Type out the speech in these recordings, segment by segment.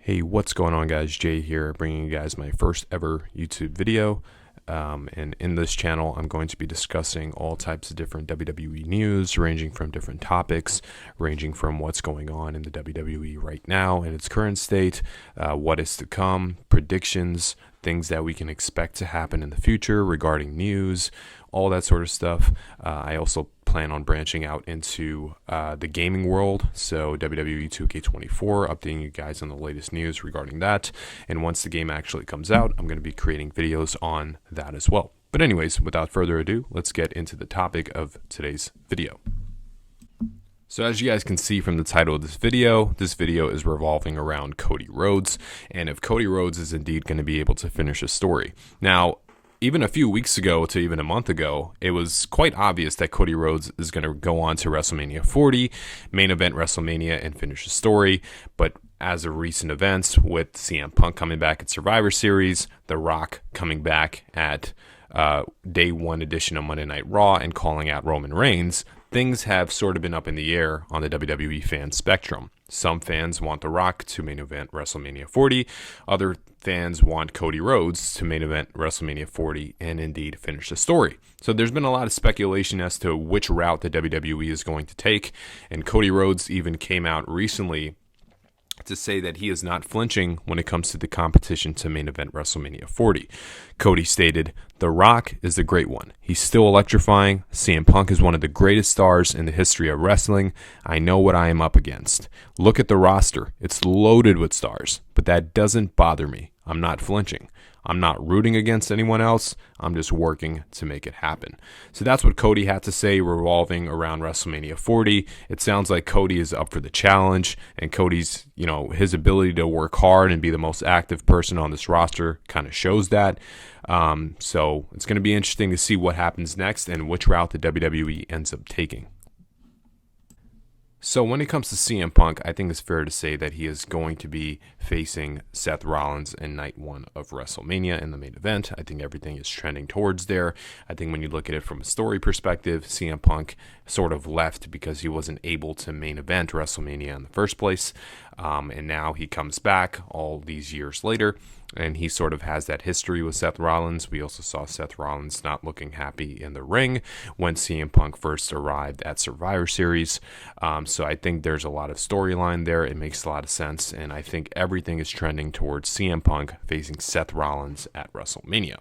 Hey, what's going on, guys? Jay here, bringing you guys my first ever YouTube video. And in this channel, I'm going to be discussing all types of different WWE news, ranging from different topics, ranging from what's going on in the WWE right now in its current state, what is to come, predictions, things that we can expect to happen in the future regarding news, all that sort of stuff. I also plan on branching out into the gaming world, so WWE 2K24, updating you guys on the latest news regarding that. And once the game actually comes out, I'm going to be creating videos on that as well. But anyways, without further ado, let's get into the topic of today's video. So as you guys can see from the title of this video is revolving around Cody Rhodes, and if Cody Rhodes is indeed going to be able to finish a story. Now, even a few weeks ago to even a month ago, it was quite obvious that Cody Rhodes is going to go on to WrestleMania 40, main event WrestleMania, and finish the story. But as of recent events, with CM Punk coming back at Survivor Series, The Rock coming back at Day 1 edition of Monday Night Raw and calling out Roman Reigns, things have sort of been up in the air on the WWE fan spectrum. Some fans want The Rock to main event WrestleMania 40. Other fans want Cody Rhodes to main event WrestleMania 40 and indeed finish the story. So there's been a lot of speculation as to which route the WWE is going to take. And Cody Rhodes even came out recently to say that he is not flinching when it comes to the competition to main event WrestleMania 40. Cody stated, "The Rock is a great one. He's still electrifying. CM Punk is one of the greatest stars in the history of wrestling. I know what I am up against. Look at the roster. It's loaded with stars, but that doesn't bother me. I'm not flinching. I'm not rooting against anyone else. I'm just working to make it happen." So that's what Cody had to say revolving around WrestleMania 40. It sounds like Cody is up for the challenge, and Cody's, his ability to work hard and be the most active person on this roster kind of shows that. So it's going to be interesting to see what happens next and which route the WWE ends up taking. So when it comes to CM Punk, I think it's fair to say that he is going to be facing Seth Rollins in night 1 of WrestleMania in the main event. I think everything is trending towards there. I think when you look at it from a story perspective, CM Punk sort of left because he wasn't able to main event WrestleMania in the first place. And now he comes back all these years later, and he sort of has that history with Seth Rollins. We also saw Seth Rollins not looking happy in the ring when CM Punk first arrived at Survivor Series. So I think there's a lot of storyline there. It makes a lot of sense, and I think everything is trending towards CM Punk facing Seth Rollins at WrestleMania.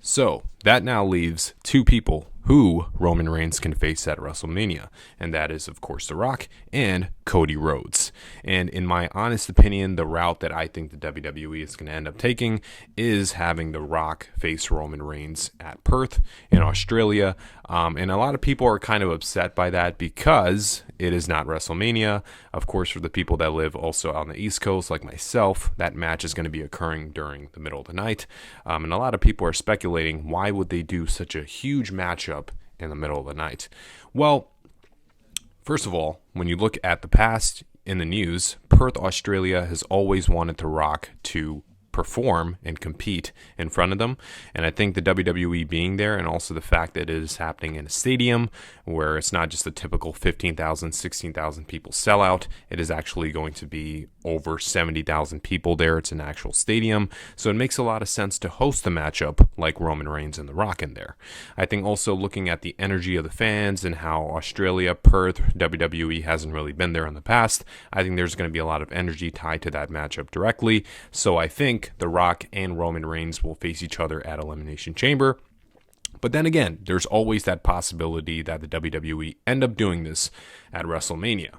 So that now leaves two people who Roman Reigns can face at WrestleMania, and that is, of course, The Rock and Cody Rhodes. And in my honest opinion, the route that I think the WWE is going to end up taking is having The Rock face Roman Reigns at Perth in Australia. And a lot of people are kind of upset by that because it is not WrestleMania. Of course, for the people that live also on the East Coast, like myself, that match is going to be occurring during the middle of the night. And a lot of people are speculating, why would they do such a huge matchup in the middle of the night? Well, first of all, when you look at the past in the news, Perth, Australia has always wanted The Rock to perform and compete in front of them. And I think the WWE being there, and also the fact that it is happening in a stadium where it's not just a typical 15,000, 16,000 people sellout, it is actually going to be over 70,000 people there. It's an actual stadium. So it makes a lot of sense to host a matchup like Roman Reigns and The Rock in there. I think also looking at the energy of the fans and how Australia, Perth, WWE hasn't really been there in the past, I think there's going to be a lot of energy tied to that matchup directly. So I think The Rock and Roman Reigns will face each other at Elimination Chamber. But then again, there's always that possibility that the WWE end up doing this at WrestleMania.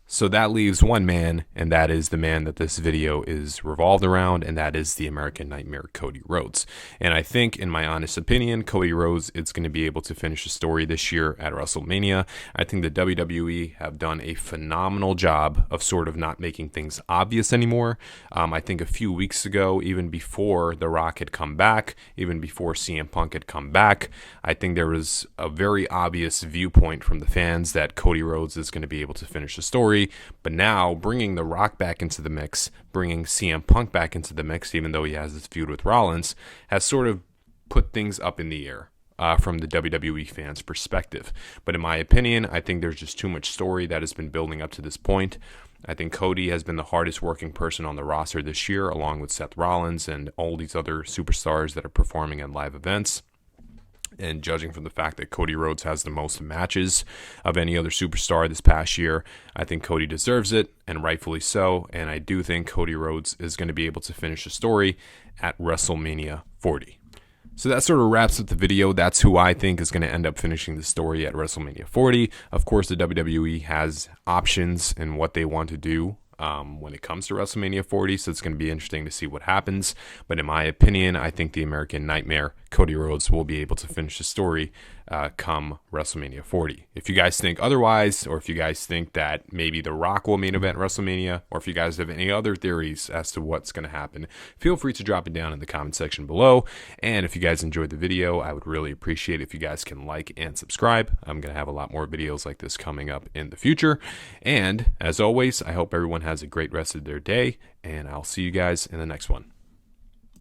So that leaves one man, and that is the man that this video is revolved around, and that is the American Nightmare, Cody Rhodes. And I think, in my honest opinion, Cody Rhodes is going to be able to finish the story this year at WrestleMania. I think the WWE have done a phenomenal job of sort of not making things obvious anymore. I think a few weeks ago, even before The Rock had come back, even before CM Punk had come back, I think there was a very obvious viewpoint from the fans that Cody Rhodes is going to be able to finish the story. But now bringing The Rock back into the mix, bringing CM Punk back into the mix, even though he has this feud with Rollins, has sort of put things up in the air from the WWE fans' perspective. But in my opinion, I think there's just too much story that has been building up to this point. I think Cody has been the hardest working person on the roster this year, along with Seth Rollins and all these other superstars that are performing at live events. And judging from the fact that Cody Rhodes has the most matches of any other superstar this past year, I think Cody deserves it, and rightfully so. And I do think Cody Rhodes is going to be able to finish the story at WrestleMania 40. So that sort of wraps up the video. That's who I think is going to end up finishing the story at WrestleMania 40. Of course, the WWE has options in what they want to do when it comes to WrestleMania 40, so it's going to be interesting to see what happens. But in my opinion, I think the American Nightmare, Cody Rhodes, will be able to finish the story come WrestleMania 40. If you guys think otherwise, or if you guys think that maybe The Rock will main event WrestleMania, or if you guys have any other theories as to what's going to happen, feel free to drop it down in the comment section below. And if you guys enjoyed the video, I would really appreciate it if you guys can like and subscribe. I'm going to have a lot more videos like this coming up in the future. And as always, I hope everyone has a great rest of their day, and I'll see you guys in the next one.